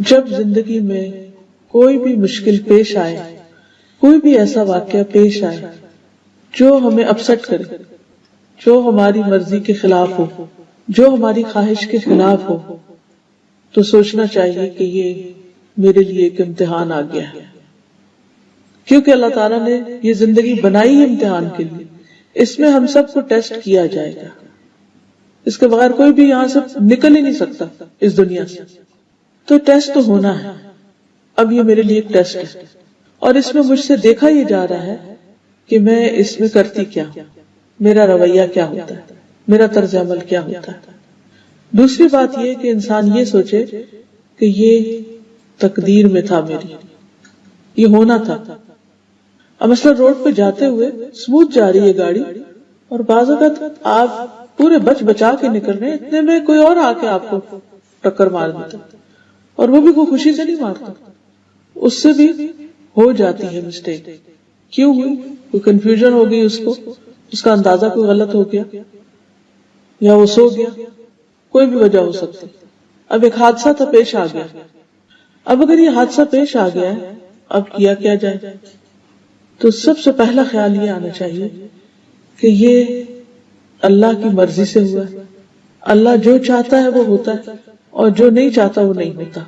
جب زندگی میں کوئی بھی مشکل پیش آئے، کوئی بھی ایسا واقعہ پیش آئے جو ہمیں اپسٹ کرے، جو ہماری مرضی کے خلاف ہو، جو ہماری خواہش کے خلاف ہو، تو سوچنا چاہیے کہ یہ میرے لیے ایک امتحان آ گیا ہے، کیونکہ اللہ تعالیٰ نے یہ زندگی بنائی ہے امتحان کے لیے. اس میں ہم سب کو ٹیسٹ کیا جائے گا، اس کے بغیر کوئی بھی یہاں سے نکل ہی نہیں سکتا اس دنیا سے. تو ٹیسٹ تو ہونا ہے. اب یہ میرے لیے ایک ٹیسٹ ہے، اور اس میں مجھ سے دیکھا یہ جا رہا ہے کہ میں اس میں کرتی کیا ہوں، میرا رویہ کیا ہوتا ہے، میرا طرز عمل کیا ہوتا ہے. دوسری بات یہ کہ انسان یہ سوچے کہ یہ تقدیر میں تھا، میری یہ ہونا تھا. اب مثلا روڈ پہ جاتے ہوئے سموتھ جا رہی ہے گاڑی، اور بعض اوقات آپ پورے بچا کے نکل رہے ہیں، اتنے میں کوئی اور آ کے آپ کو ٹکر مار دیتا، اور وہ بھی کوئی خوشی سے نہیں مارتا، اس سے بھی ہو جاتی ہے مسٹیک. کیوں ہوئی؟ کوئی کنفیوژن ہو گئی، اس کو اس کا اندازہ کوئی غلط ہو گیا، یا وہ سو گیا، کوئی بھی وجہ ہو سکتی. اب ایک حادثہ تو پیش آ گیا. اب اگر یہ حادثہ پیش آ گیا ہے، اب کیا جائے؟ تو سب سے پہلا خیال یہ آنا چاہیے کہ یہ اللہ کی مرضی سے ہوا ہے. اللہ جو چاہتا ہے وہ ہوتا ہے، اور جو نہیں چاہتا وہ نہیں ہوتا.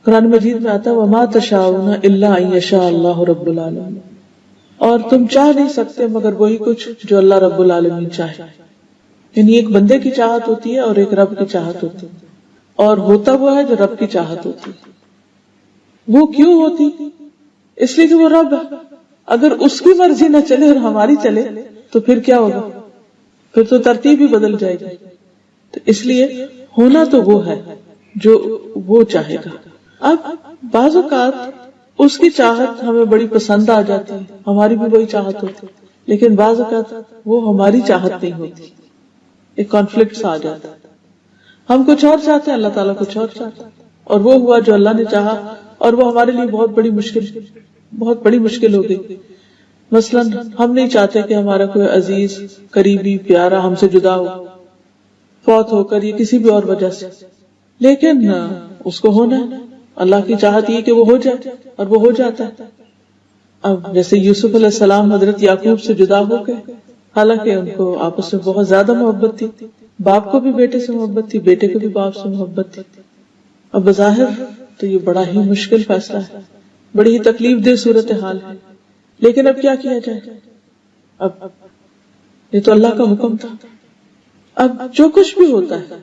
قرآن مجید میں آتا ہے وَمَا تَشَاءُونَ إِلَّا أَن يَشَاءَ اللَّهُ رَبُّ الْعَالَمِينَ، اور تم چاہ نہیں سکتے مگر وہی کچھ جو اللہ رب العالمین چاہے. یعنی ایک بندے کی چاہت ہوتی ہے اور ایک رب کی چاہت ہوتی ہے، اور ہوتا وہ ہے جو رب کی چاہت ہوتی ہے. وہ کیوں ہوتی؟ اس لیے کہ وہ رب ہے. اگر اس کی مرضی نہ چلے اور ہماری چلے تو پھر کیا ہوگا؟ پھر تو ترتیب ہی بدل جائے گی. تو اس لیے ہونا تو وہ ہے جو وہ چاہے گا. اب بعض اوقات اس کی چاہت ہمیں بڑی پسند آ جاتی ہے، ہماری بھی وہی چاہت ہوتی، لیکن بعض اوقات وہ ہماری چاہت نہیں ہوتی، ایک کانفلکٹ آ جاتا ہے. ہم کچھ اور چاہتے ہیں، اللہ تعالیٰ کچھ اور چاہتا ہے، اور وہ ہوا جو اللہ نے چاہا، اور وہ ہمارے لیے بہت بڑی مشکل ہو گئی. مثلا ہم نہیں چاہتے کہ ہمارا کوئی عزیز، قریبی، پیارا ہم سے جدا ہو، فوت ہو کر، یا کسی بھی اور وجہ سے، لیکن اس کو ہونا ہے. اللہ کی چاہت یہ کہ وہ ہو جائے، اور وہ ہو جاتا ہے. اب جیسے یوسف علیہ السلام حضرت یعقوب سے جدا ہو گئے، حالانکہ ان کو آپس میں بہت زیادہ محبت تھی، باپ کو بھی بیٹے سے محبت تھی، بیٹے کو بھی باپ سے محبت تھی. اب بظاہر تو یہ بڑا ہی مشکل فیصلہ ہے، بڑی ہی تکلیف دہ صورتحال ہے، لیکن اب کیا کیا جائے؟ اب یہ تو اللہ کا حکم تھا. اب جو کچھ بھی ہوتا ہے،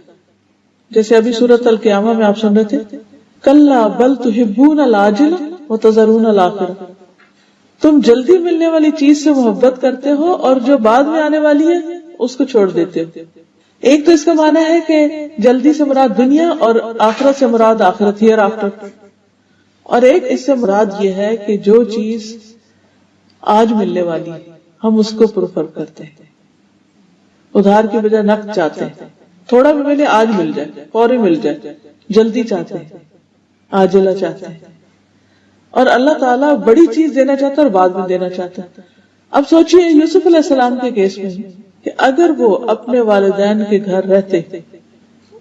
جیسے ابھی سورۃ القیامہ میں آپ سن رہے تھے کلا بل تحبون العاجلہ وتذرون الآخرہ، تم جلدی ملنے والی چیز سے محبت کرتے ہو اور جو بعد میں آنے والی ہے اس کو چھوڑ دیتے ہو. ایک تو اس کا معنی ہے کہ جلدی سے مراد دنیا، اور آخرت سے مراد آخرت، ہیئر آفٹر. اور ایک اس سے مراد یہ ہے کہ جو چیز آج ملنے والی ہے ہم اس کو پریفر کرتے ہیں، ادھار کی بجائے نقد چاہتے ہیں، تھوڑا بھی ملے آج مل جائے، فوری مل جائے، جلدی چاہتے ہیں، عاجلہ چاہتے ہیں. اور اللہ تعالیٰ بڑی چیز دینا چاہتا ہے اور بعد میں دینا چاہتا ہے. اب سوچئے یوسف علیہ السلام کے کیس میں کہ اگر وہ اپنے والدین کے گھر رہتے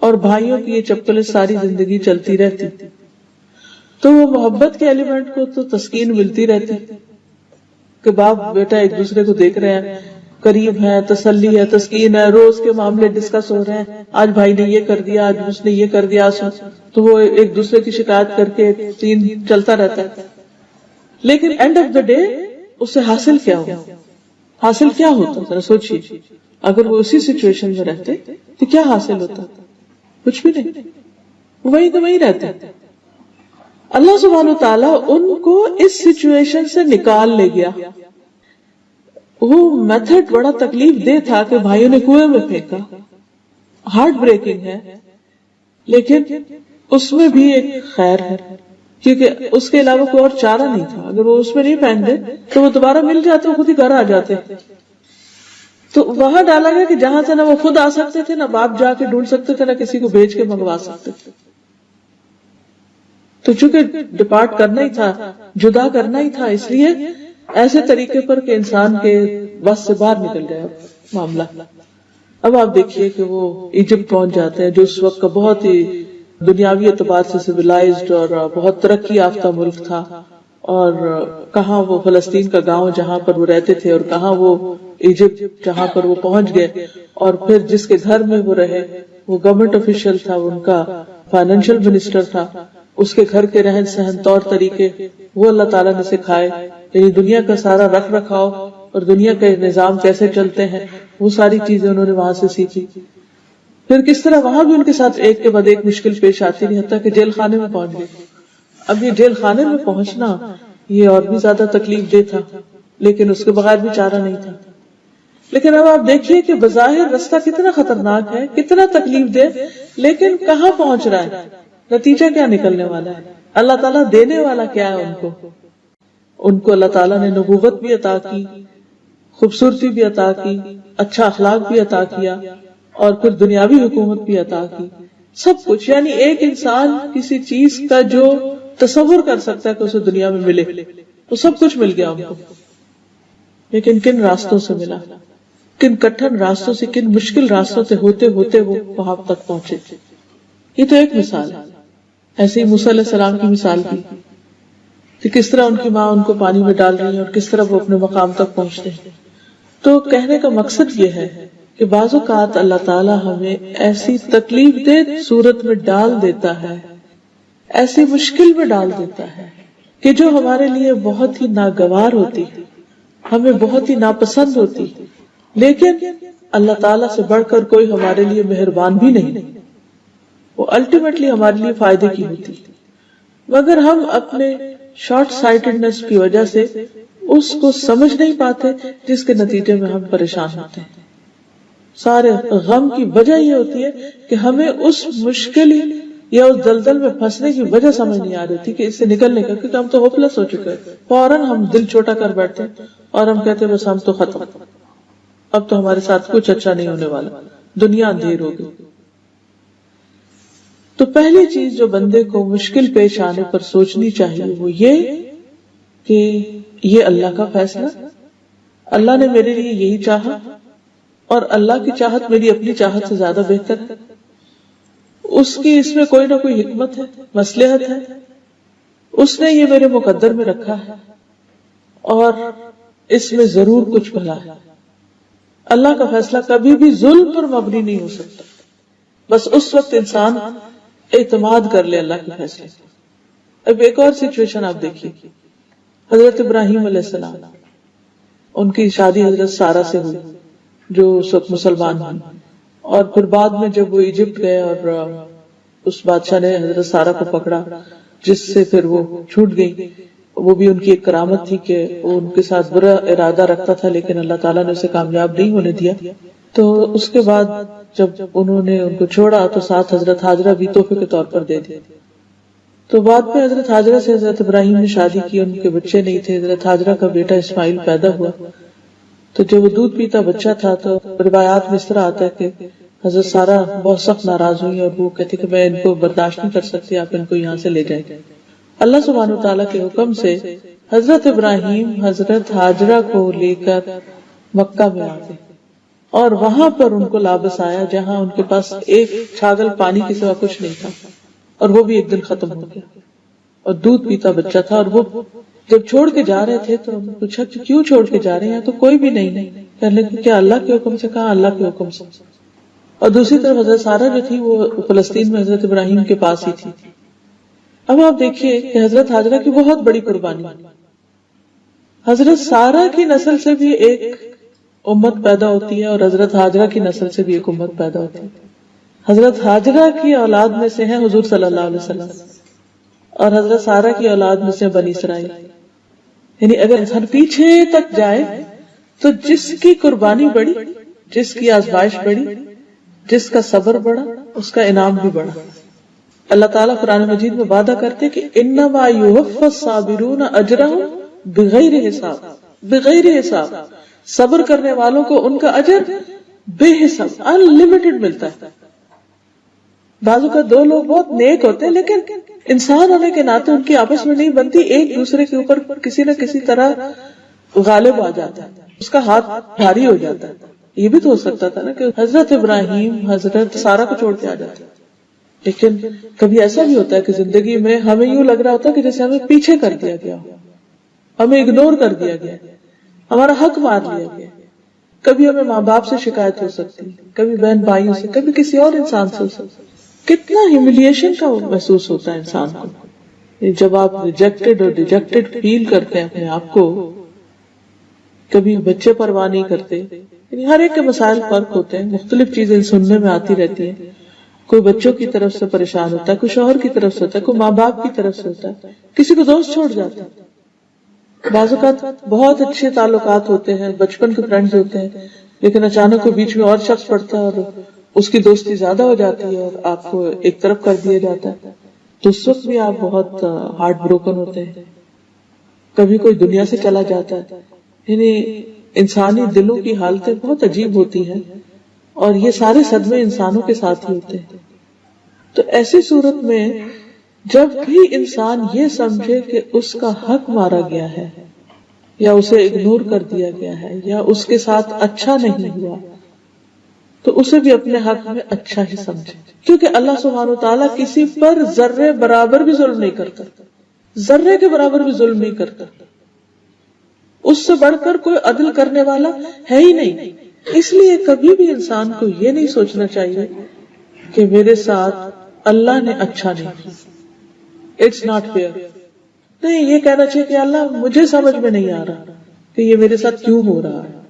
اور بھائیوں کی یہ چپکلیں ساری زندگی چلتی رہتی تو وہ محبت کے ایلیمنٹ کو تو تسکین ملتی رہتی کہ باپ بیٹا ایک دوسرے کو دیکھ رہے ہیں، قریب ہے، تسلی ہے، تسکین ہے، روز کے معاملے ڈسکس ہو رہے ہیں، آج بھائی نے یہ کر دیا، آج اس نے یہ کر دیا، تو وہ ایک دوسرے کی شکایت کر کے سین چلتا رہتا ہے. لیکن اینڈ آف دا ڈے اس سے حاصل کیا ہوتا ذرا سوچیے. اگر وہ اسی سچویشن میں رہتے تو کیا حاصل ہوتا؟ کچھ بھی نہیں، وہی تو وہی رہتے. اللہ سبحانہ و تعالیٰ ان کو اس سچویشن سے نکال لے گیا. وہ میتھڈ بڑا تکلیف دہ تھا کہ بھائیوں نے کنویں میں پھینکا، ہارٹ بریکنگ ہے، لیکن اس میں بھی ایک خیر ہے، کیونکہ اس کے علاوہ کوئی اور چارہ نہیں تھا. اگر وہ اس میں نہیں پھینک دے تو وہ دوبارہ مل جاتے، وہ خود ہی گھر آ جاتے. تو وہاں ڈالا گیا کہ جہاں سے نہ وہ خود آ سکتے تھے، نہ باپ جا کے ڈھونڈ سکتے تھے، نہ کسی کو بھیج کے منگوا سکتے تھے. تو چونکہ ڈپارٹ کرنا ہی تھا، جدا کرنا ہی تھا، اس لیے ایسے طریقے پر کہ انسان کے بس سے باہر نکل جائے معاملہ. اب آپ دیکھیے کہ وہ ایجپٹ پہنچ جاتے ہیں جو اس وقت کا بہت ہی دنیاوی اعتبار سے سویلائزڈ اور بہت ترقی یافتہ ملک تھا، اور کہاں وہ فلسطین کا گاؤں جہاں پر وہ رہتے تھے، اور کہاں وہ ایجپٹ جہاں پر وہ پہنچ گئے، اور پھر جس کے گھر میں وہ رہے وہ گورنمنٹ آفیشل تھا، ان کا فائنینشیل منسٹر تھا، اس کے گھر کے رہن سہن طور طریقے وہ اللہ تعالیٰ نے سکھائے، یعنی دنیا کا سارا رکھ رکھاؤ اور دنیا کے نظام کیسے چلتے ہیں وہ ساری چیزیں انہوں نے وہاں سے سیکھی۔ پھر کس طرح وہاں بھی ان کے ساتھ ایک کے بعد ایک مشکل پیش آتی رہی، حتیٰ کہ جیل خانے میں پہنچ گئے۔ اب یہ جیل خانے میں پہنچنا یہ اور بھی زیادہ تکلیف دہ تھا، لیکن اس کے بغیر بھی چارہ نہیں تھا۔ لیکن اب آپ دیکھیے کہ بظاہر رستہ کتنا خطرناک ہے، کتنا تکلیف دہ، لیکن کہاں پہنچ رہا ہے، نتیجہ کیا نکلنے والا ہے، اللہ تعالیٰ دینے والا کیا ہے ان کو اللہ تعالیٰ نے نبوت بھی عطا کی، خوبصورتی بھی عطا کی، اچھا اخلاق بھی عطا کیا، اور پھر دنیاوی حکومت بھی عطا کی، سب کچھ۔ یعنی ایک انسان کسی چیز کا جو تصور کر سکتا ہے کہ اسے دنیا میں ملے، وہ سب کچھ مل گیا ان کو، لیکن کن راستوں سے ملا، کن کٹھن راستوں سے، کن مشکل راستوں سے ہوتے ہوتے وہ وہاں تک پہنچے۔ یہ تو ایک مثال ہے۔ ایسے ہی موسیٰ علیہ السلام کی مثال کی کہ کس طرح ان کی ماں ان کو پانی میں ڈال رہی ہے اور کس طرح وہ اپنے مقام تک پہنچتے ہیں۔ تو کہنے کا مقصد یہ ہے کہ بعض اوقات اللہ تعالیٰ ہمیں ایسی تکلیف دہ صورت میں ڈال دیتا ہے، ایسی مشکل میں ڈال دیتا ہے کہ جو ہمارے لیے بہت ہی ناگوار ہوتی، ہمیں بہت ہی ناپسند ہوتی، لیکن اللہ تعالیٰ سے بڑھ کر کوئی ہمارے لیے مہربان بھی نہیں، وہ الٹیمیٹلی ہمارے لیے فائدے کی ہوتی، مگر ہم اپنے شارٹ سائٹڈنس کی وجہ سے اس کو سمجھ نہیں پاتے، جس کے نتیجے میں ہم پریشان ہوتے ہیں۔ سارے غم کی وجہ یہ ہوتی ہے کہ ہمیں اس مشکل یا اس دلدل میں پھنسنے کی وجہ سمجھ نہیں آ رہی تھی کہ اس سے نکلنے کا، کیونکہ ہم تو ہوپلس ہو چکے ہیں، فوراً ہم دل چھوٹا کر بیٹھتے ہیں اور ہم کہتے ہیں بس ہم تو ختم، اب تو ہمارے ساتھ کچھ اچھا نہیں ہونے والا، دنیا اندھیر ہو گئی۔ تو پہلی چیز جو بندے کو مشکل پیش آنے پر سوچنی چاہیے وہ یہ کہ یہ اللہ کا فیصلہ، اللہ نے میرے لیے یہی چاہا، اور اللہ کی چاہت میری اپنی چاہت سے زیادہ بہتر ہے، اس کی اس میں کوئی نہ کوئی حکمت ہے، مصلحت ہے، اس نے یہ میرے مقدر میں رکھا ہے، اور اس میں ضرور کچھ بھلا ہے۔ اللہ کا فیصلہ کبھی بھی ظلم پر مبنی نہیں ہو سکتا، بس اس وقت انسان اعتماد کر لے اللہ کے فیصلے۔ اب ایک اور سچویشن آپ دیکھیے، حضرت ابراہیم علیہ السلام، ان کی شادی حضرت سارہ سے ہوئی جو اس وقت مسلمان ہوئی، اور پھر بعد میں جب وہ ایجپٹ گئے اور اس بادشاہ نے حضرت سارہ کو پکڑا جس سے پھر وہ چھوٹ گئی، وہ بھی ان کی ایک کرامت تھی کہ وہ ان کے ساتھ برا ارادہ رکھتا تھا لیکن اللہ تعالیٰ نے اسے کامیاب نہیں ہونے دیا۔ تو اس کے بعد جب انہوں نے ان کو چھوڑا تو ساتھ حضرت ہاجرہ بھی تحفے کے طور پر دے دی۔ تو بعد میں حضرت ہاجرہ سے حضرت ابراہیم نے شادی کی، ان کے بچے نہیں تھے، حضرت ہاجرہ کا بیٹا اسماعیل پیدا ہوا۔ تو جب وہ دودھ پیتا بچہ تھا تو روایات میں اس طرح آتا ہے کہ حضرت سارہ بہت سخت ناراض ہوئی اور وہ کہتی کہ میں ان کو برداشت نہیں کر سکتی، آپ ان کو یہاں سے لے جائیں۔ اللہ سبحانہ وتعالیٰ کے حکم سے حضرت ابراہیم حضرت ہاجرہ کو لے کر مکہ میں آ گئے، اور وہاں پر ان کو لابس آیا جہاں ان کے پاس ایک چھاگل پانی کے سوا کچھ نہیں تھا، اور وہ بھی ایک دن ختم ہو گیا، اور دودھ پیتا بچہ تھا۔ اور وہ جب چھوڑ کے جا رہے تھے تو انہوں نے پوچھا کہ کیوں چھوڑ کے جا رہے ہیں، تو کوئی بھی نہیں، کہنے لگے کیا اللہ کے حکم سے؟ کہا اللہ کے حکم سے۔ اور دوسری طرف حضرت سارہ جو تھی وہ فلسطین میں حضرت ابراہیم کے پاس ہی تھی۔ اب آپ دیکھیے کہ حضرت ہاجرہ کی بہت بڑی قربانی، حضرت سارہ کی نسل سے بھی ایک امت پیدا ہوتی ہے اور حضرت ہاجرہ کی نسل سے بھی ایک امت پیدا ہوتی ہے۔ حضرت ہاجرہ کی اولاد میں سے ہیں حضور صلی اللہ علیہ وسلم، اور حضرت سارہ کی اولاد میں سے بنی اسرائیل۔ یعنی اگر انسان پیچھے تک جائے تو جس کی قربانی بڑی، جس کی آزمائش بڑی، جس کا صبر بڑا، اس کا انعام بھی بڑا۔ اللہ تعالیٰ قرآن مجید میں وعدہ کرتے کہ انما یوفی الصابرون اجرہم بغیر حساب، بغیر حساب، صبر کرنے والوں کو ان کا اجر بے حساب، انلمیٹڈ ملتا ہے۔ بعضوں کا دو لوگ بہت نیک ہوتے ہیں لیکن انسان ہونے کے ناطے ان کی آپس میں نہیں بنتی، ایک دوسرے کے اوپر کسی نہ کسی طرح غالب آ جاتا ہے، اس کا ہاتھ بھاری ہو جاتا ہے۔ یہ بھی تو ہو سکتا تھا نا کہ حضرت ابراہیم حضرت سارہ کو چھوڑ کے آ جاتے، لیکن کبھی ایسا بھی ہوتا ہے کہ زندگی میں ہمیں یوں لگ رہا ہوتا ہے کہ جیسے ہمیں پیچھے کر دیا گیا ہو، ہمیں اگنور کر دیا گیا، ہمارا حق مار لیا گیا. کبھی ہمیں ماں باپ سے شکایت ہو سکتی، کبھی بہن بھائیوں سے، کبھی کسی اور انسان سے ہو سکتی. کتنا ہیوملیشن کا محسوس ہوتا ہے انسان کو جب آپ ریجیکٹڈ اور ڈیجیکٹڈ فیل کرتے ہیں اپنے آپ کو. کبھی بچے پرواہ نہیں کرتے. یعنی ہر ایک کے مسائل فرق ہوتے ہیں، مختلف چیزیں سننے میں آتی رہتی ہیں. کوئی بچوں کی طرف سے پریشان ہوتا ہے، کوئی شوہر کی طرف سے ہوتا ہے، کوئی ماں باپ کی طرف سے ہوتا ہے، کسی کو دوست چھوڑ جاتا ہے. بعض اوقات بہت اچھے تعلقات ہوتے ہیں، بچپن کے فرینڈز ہوتے ہیں، لیکن اچانک کوئی بیچ میں اور شخص پڑتا ہے اور اس کی دوستی زیادہ ہو جاتی ہے اور آپ کو ایک طرف کر دیا جاتا ہے، تو اس وقت بھی آپ بہت ہارٹ بروکن ہوتے ہیں. کبھی کوئی دنیا سے چلا جاتا ہے. یعنی انسانی دلوں کی حالتیں بہت عجیب ہوتی ہیں اور یہ سارے صدمے انسانوں کے ساتھ ہی ہوتے ہیں. تو ایسی صورت میں جب بھی انسان یہ سمجھے کہ اس کا حق مارا گیا ہے یا اسے اگنور کر دیا گیا ہے یا اس کے ساتھ اچھا نہیں ہوا، تو اسے بھی اپنے حق میں اچھا ہی سمجھے. کیونکہ اللہ سبحانہ وتعالیٰ کسی پر ذرے برابر بھی ظلم نہیں کرتا، ذرے کے برابر بھی ظلم نہیں کرتا. اس سے بڑھ کر کوئی عدل کرنے والا ہے ہی نہیں. اس لیے کبھی بھی انسان کو یہ نہیں سوچنا چاہیے کہ میرے ساتھ اللہ نے اچھا نہیں کیا، اٹس ناٹ فیئر. نہیں، یہ کہنا چاہیے کہ اللہ مجھے سمجھ میں نہیں آ رہا کہ یہ میرے ساتھ کیوں ہو رہا ہے.